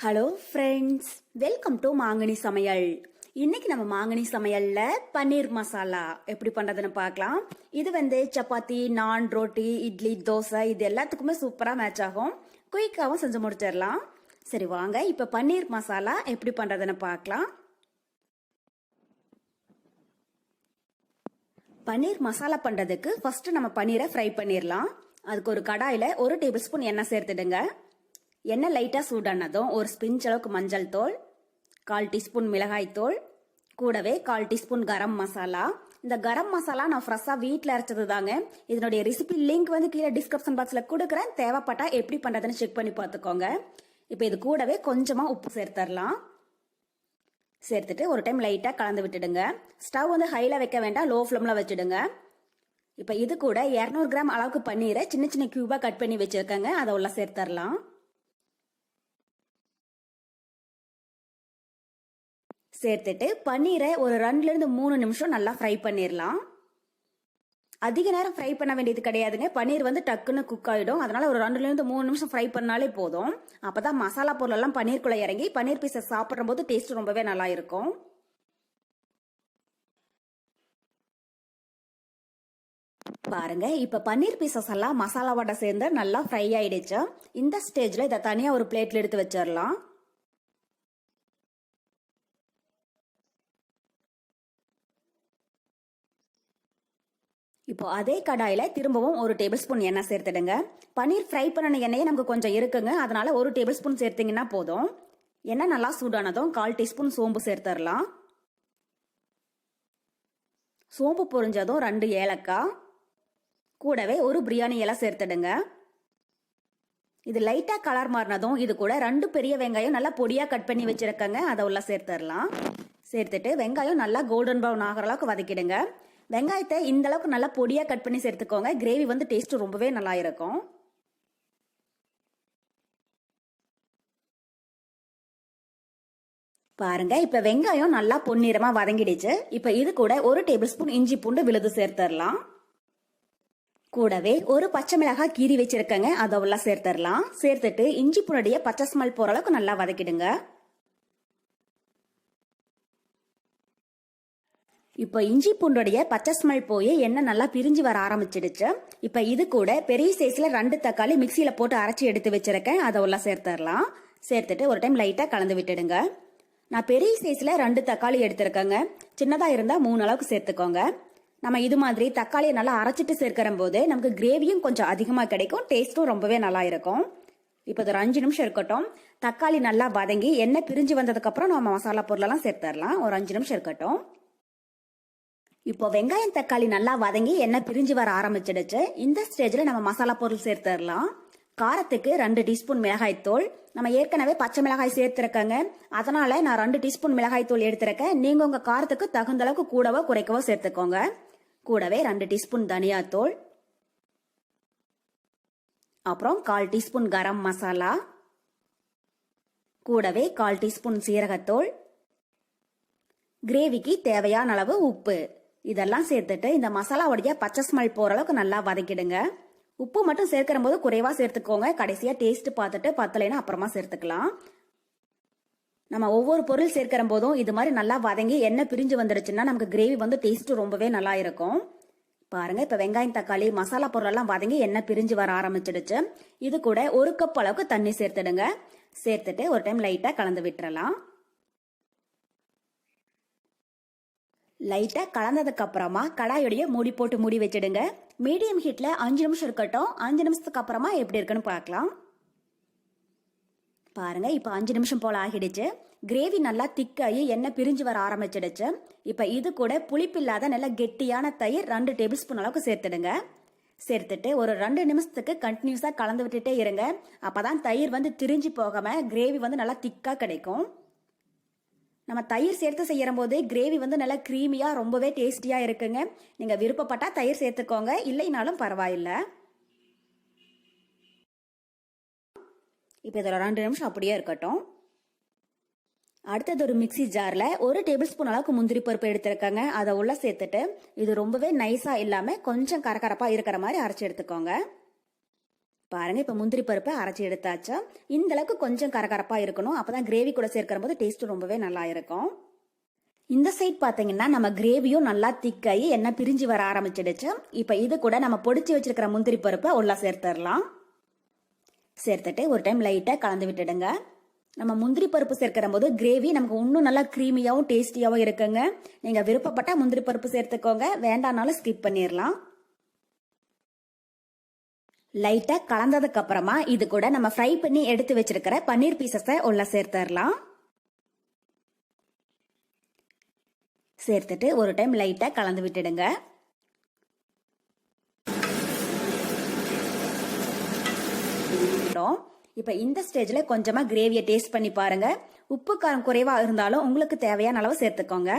Hello friends, welcome to மாங்கனி சமையல். இன்னைக்கு நம்ம மாங்கனி சமையல்ல பன்னீர் மசாலா எப்படி பண்றதுன்னு பார்க்கலாம். இது சப்பாத்தி, நான், ரோட்டி, இட்லி, தோசை இது எல்லாத்துக்குமே சூப்பரா மேட்ச் ஆகும். குயிக்காவும் செஞ்சு முடிச்சிடலாம். சரி வாங்க இப்ப பன்னீர் மசாலா எப்படி பண்றதுன்னு பார்க்கலாம். பன்னீர் மசாலா பண்றதுக்கு ஃபர்ஸ்ட் நம்ம பன்னீரை ஃப்ரை பண்ணிடலாம். அதுக்கு ஒரு கடாயில 1 டேபிள் ஸ்பூன் எண்ணெய் சேர்த்துடுங்க. எண்ணெய் லைட்டா சூடானதும் ஒரு ஸ்பிஞ்ச் அளவுக்கு மஞ்சள் தூள், 1/4 டீஸ்பூன் மிளகாய் தூள், கூடவே 1/4 டீஸ்பூன் கரம் மசாலா. இந்த கரம் மசாலா நான் ஃப்ரெஷ்ஷா வீட்டில் அரைச்சது தாங்க. இதனுடைய ரெசிபி லிங்க் கீழே டிஸ்கிரிப்ஷன் பாக்ஸ்ல கொடுக்குறேன். தேவைப்பட்டா எப்படி பண்றதுன்னு செக் பண்ணி பார்த்துக்கோங்க. இப்போ இது கூடவே கொஞ்சமா உப்பு சேர்த்துடலாம். சேர்த்துட்டு ஒரு டைம் லைட்டா கலந்து விட்டுடுங்க. ஸ்டவ் ஹைல வைக்க வேண்டாம், லோ ஃப்ளேம்ல வச்சுடுங்க. இப்போ இது கூட 200 கிராம் அளவுக்கு பன்னீரை சின்ன சின்ன கியூபா கட் பண்ணி வச்சிருக்கேங்க. அதை உள்ள சேர்த்துடலாம். சேர்த்துட்டு பன்னீரை ஒரு 2 to 3 நிமிஷம் நல்லா ஃப்ரை பண்ணிடலாம். அதிக நேரம் ஃப்ரை பண்ண வேண்டியது கிடையாதுங்க. பன்னீர் டக்குன்னு குக் ஆயிடும். அதனால ஒரு 2 to 3 நிமிஷம் ஃப்ரை பண்ணாலே போதும். அப்பதான் மசாலா பொருள் எல்லாம் பன்னீருக்குள்ள இறங்கி பன்னீர் பீஸை சாப்பிடும் போது டேஸ்ட் ரொம்பவே நல்லா இருக்கும். பாருங்க இப்ப பன்னீர் பீசஸ் எல்லாம் மசாலாவோட சேர்ந்து நல்லா ஃப்ரை ஆயிடுச்சு. இந்த ஸ்டேஜ்ல இதை தனியா ஒரு பிளேட்ல எடுத்து வச்சிடலாம். இப்போ அதே கடாயில திரும்பவும் 1 டேபிள் ஸ்பூன் எண்ணெய் சேர்த்துடுங்க. பன்னீர் ஃப்ரை பண்ண எண்ணெயே நமக்கு கொஞ்சம் இருக்குங்க. அதனால 1 டேபிள் ஸ்பூன் சேர்த்தீங்கன்னா போதும். எண்ணெய் நல்லா சூடானதும் 1/4 டீஸ்பூன் சோம்பு சேர்த்துடலாம். சோம்பு பொரிஞ்சதும் 2 ஏலக்காய், கூடவே ஒரு பிரியாணி இலை சேர்த்துடுங்க. இது லைட்டா கலர் மாறினதும் இது கூட 2 பெரிய வெங்காயம் நல்லா பொடியா கட் பண்ணி வச்சிருக்கங்க. அதை உள்ள சேர்த்துடலாம். சேர்த்துட்டு வெங்காயம் நல்லா கோல்டன் ப்ரௌன் ஆகிற அளவுக்கு வதக்கிடுங்க. வெங்காயத்தை இந்த அளவுக்கு நல்லா பொடியா கட் பண்ணி சேர்த்துக்கோங்க. கிரேவி டேஸ்ட் ரொம்பவே நல்லா இருக்கும். பாருங்க இப்ப வெங்காயம் நல்லா பொன்னிறமா வதங்கிடுச்சு. இப்ப இது கூட 1 டேபிள் ஸ்பூன் இஞ்சி பூண்டு விழுது சேர்த்துடலாம். கூடவே ஒரு பச்சை மிளகாய் கீரி வச்சிருக்கங்க. அதை உள்ள சேர்த்துடலாம். சேர்த்துட்டு இஞ்சி பூண்டுடைய பச்சை ஸ்மெல் போற அளவுக்கு நல்லா வதக்கிடுங்க. இப்போ இஞ்சி பூண்டுடைய பச்சை ஸ்மெல் போய் எண்ணெய் நல்லா பிரிஞ்சு வர ஆரம்பிச்சிடுச்சு. இப்போ இது கூட பெரிய சைஸ்ல 2 தக்காளி மிக்சியில போட்டு அரைச்சி எடுத்து வச்சிருக்கேன். அதை உள்ள சேர்த்துடலாம். சேர்த்துட்டு ஒரு டைம் லைட்டா கலந்து விட்டுடுங்க. நான் பெரிய சைஸ்ல 2 தக்காளி எடுத்திருக்கேங்க. சின்னதா இருந்தா 3 அளவுக்கு சேர்த்துக்கோங்க. நம்ம இது மாதிரி தக்காளியை நல்லா அரைச்சிட்டு சேர்க்கிற போது நமக்கு கிரேவியும் கொஞ்சம் அதிகமா கிடைக்கும். டேஸ்டும் ரொம்பவே நல்லா இருக்கும். இப்போ ஒரு 5 நிமிஷம் இருக்கட்டும். தக்காளி நல்லா வதங்கி எண்ணெய் பிரிஞ்சு வந்ததுக்கு அப்புறம் நம்ம மசாலா பொருளெல்லாம் சேர்த்துடலாம். ஒரு 5 நிமிஷம் இருக்கட்டும். இப்போ வெங்காயம் தக்காளி நல்லா வதங்கி எண்ணெய் பிரிஞ்சு வர ஆரம்பிச்சிடுச்சு. இந்த ஸ்டேஜ்ல நம்ம மசாலா பொருள் சேர்த்துடலாம். காரத்துக்கு 2 டீஸ்பூன் மிளகாய் தூள். நம்ம ஏற்கனவே பச்சை மிளகாய் சேர்த்திருக்கங்க. அதனால நான் 2 டீஸ்பூன் மிளகாய் தூள் எடுத்திருக்கேன். நீங்க உங்க காரத்துக்கு தகுந்த அளவுக்கு கூடவோ குறைக்கவோ சேர்த்துக்கோங்க. கூடவே 2 டீஸ்பூன் தனியா தூள், அப்புறம் 1/4 டீஸ்பூன் கரம் மசாலா, கூடவே 1/4 டீஸ்பூன் சீரகத்தூள், கிரேவிக்கு தேவையான அளவு உப்பு. இதெல்லாம் சேர்த்துட்டு இந்த மசாலாவுடைய பச்சை ஸ்மெல் போற அளவுக்கு நல்லா வதக்கிடுங்க. உப்பு மட்டும் சேர்க்கிற போது குறைவா சேர்த்துக்கோங்க. கடைசியா டேஸ்ட் பார்த்துட்டு பத்தலைன்னா அப்புறமா சேர்த்துக்கலாம். நம்ம ஒவ்வொரு பொருள் சேர்க்கிற போதும் இது மாதிரி நல்லா வதங்கி எண்ணெய் பிரிஞ்சு வந்துடுச்சுன்னா நமக்கு கிரேவி டேஸ்ட் ரொம்பவே நல்லா இருக்கும். பாருங்க இப்ப வெங்காயம் தக்காளி மசாலா பொருள் எல்லாம் வதங்கி எண்ணெய் பிரிஞ்சு வர ஆரம்பிச்சிடுச்சு. இது கூட 1 கப் அளவுக்கு தண்ணி சேர்த்துடுங்க. சேர்த்துட்டு ஒரு டைம் லைட்டா கலந்து விட்டுறலாம். லைட்டா கலந்ததுக்கு அப்புறமா கடாயுடைய மூடி போட்டு மூடி வச்சிடுங்க. மீடியம் ஹீட்ல 5 நிமிஷம் இருக்கட்டும். 5 நிமிஷத்துக்கு அப்புறமா எப்படி இருக்குன்னு பார்க்கலாம். பாருங்க இப்ப 5 நிமிஷம் போல ஆகிடுச்சு. கிரேவி நல்லா திக்காகி எண்ணெய் பிரிஞ்சு வர ஆரம்பிச்சிடுச்சு. இப்ப இது கூட புளிப்பில்லாத நல்ல கெட்டியான தயிர் 2 டேபிள் ஸ்பூன் அளவுக்கு சேர்த்துடுங்க. சேர்த்துட்டு ஒரு 2 நிமிஷத்துக்கு கண்டினியூஸா கலந்து விட்டுட்டே இருங்க. அப்பதான் தயிர் திரிஞ்சு போகாம கிரேவி நல்லா திக்கா கிடைக்கும். நம்ம தயிர் சேர்த்து செய்யற போது கிரேவி நல்லா கிரீமியா ரொம்பவே டேஸ்டியா இருக்குங்க. நீங்க விருப்பப்பட்டா தயிர் சேர்த்துக்கோங்க, இல்லைனாலும் பரவாயில்ல. இப்போ இதில் 2 நிமிஷம் அப்படியே இருக்கட்டும். அடுத்தது ஒரு மிக்சி ஜார்ல 1 டேபிள் ஸ்பூன் அளவுக்கு முந்திரி பருப்பு எடுத்திருக்காங்க. அதை உள்ள சேர்த்துட்டு இது ரொம்பவே நைஸா இல்லாம கொஞ்சம் கரகரப்பா இருக்கிற மாதிரி அரைச்சு எடுத்துக்கோங்க. பாருங்க இப்ப முந்திரி பருப்பை அரைச்சி எடுத்தாச்சா. இந்த அளவுக்கு கொஞ்சம் கரகரப்பா இருக்கணும். அப்பதான் கிரேவி கூட சேர்க்கிற போது டேஸ்ட் ரொம்பவே நல்லா இருக்கும். இந்த சைட் பாத்தீங்கன்னா நம்ம கிரேவியும் நல்லா திக்காயி எண்ணெய் பிரிஞ்சு வர ஆரம்பிச்சிடுச்சு. இப்ப இது கூட நம்ம பொடிச்சு வச்சிருக்கிற முந்திரி பருப்பை உள்ள சேர்த்துடலாம். சேர்த்துட்டு ஒரு டைம் லைட்டா கலந்து விட்டுடுங்க. நம்ம முந்திரி பருப்பு சேர்க்கிற போது கிரேவி நமக்கு இன்னும் நல்லா கிரீமியாவும் டேஸ்டியாவும் இருக்குங்க. நீங்க விருப்பப்பட்டா முந்திரி பருப்பு சேர்த்துக்கோங்க, வேண்டானாலும் ஸ்கிப் பண்ணிடலாம். லைட்டா கலந்ததுக்கு அப்புறமா இது கூட நம்ம ஃப்ரை பண்ணி எடுத்து வச்சிருக்கிற பன்னீர் பீசஸை உள்ள சேர்த்துடலாம். சேர்த்துட்டு ஒரு டைம் லைட்டா கலந்து விட்டுடுங்க. இப்ப இந்த ஸ்டேஜ்ல கொஞ்சமா கிரேவியை டேஸ்ட் பண்ணி பாருங்க. உப்பு காரம் குறைவா இருந்தாலும் உங்களுக்கு தேவையான அளவு சேர்த்துக்கோங்க.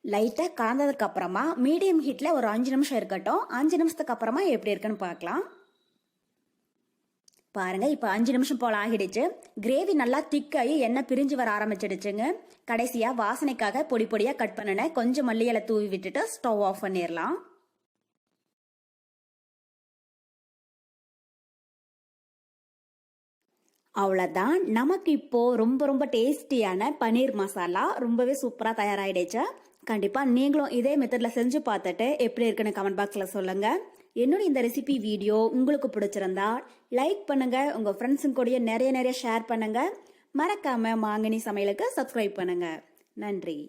லைட்டா கலந்ததுக்கு அப்புறமா மீடியம் ஹீட்ல ஒரு 5 நிமிஷம் இருக்கட்டும். 5 நிமிஷத்துக்கு அப்புறமா எப்படி இருக்குன்னு பார்க்கலாம். பாருங்க இப்ப 5 நிமிஷம் போல ஆகிடுச்சு. கிரேவி நல்லா திக்காயி எண்ணெய் பிரிஞ்சு வர ஆரம்பிச்சிடுச்சுங்க. கடைசியா வாசனைக்காக பொடி பொடியா கட் பண்ணின கொஞ்சம் மல்லி இலை தூவி விட்டுட்டு ஸ்டவ் ஆஃப் பண்ணிடலாம். அவ்வளோதான், நமக்கு இப்போ ரொம்ப ரொம்ப டேஸ்டியான பன்னீர் மசாலா ரொம்பவே சூப்பராக தயாராகிடுச்சு. கண்டிப்பாக நீங்களும் இதே மெத்தடில் செஞ்சு பார்த்துட்டு எப்படி இருக்குன்னு கமெண்ட் பாக்ஸில் சொல்லுங்கள். என்னோட இந்த ரெசிபி வீடியோ உங்களுக்கு பிடிச்சிருந்தா லைக் பண்ணுங்க, உங்கள் ஃப்ரெண்ட்ஸுங்க கூடயே நிறைய ஷேர் பண்ணுங்க. மறக்காம மாங்கனி சமையலுக்கு சப்ஸ்கிரைப் பண்ணுங்க. நன்றி.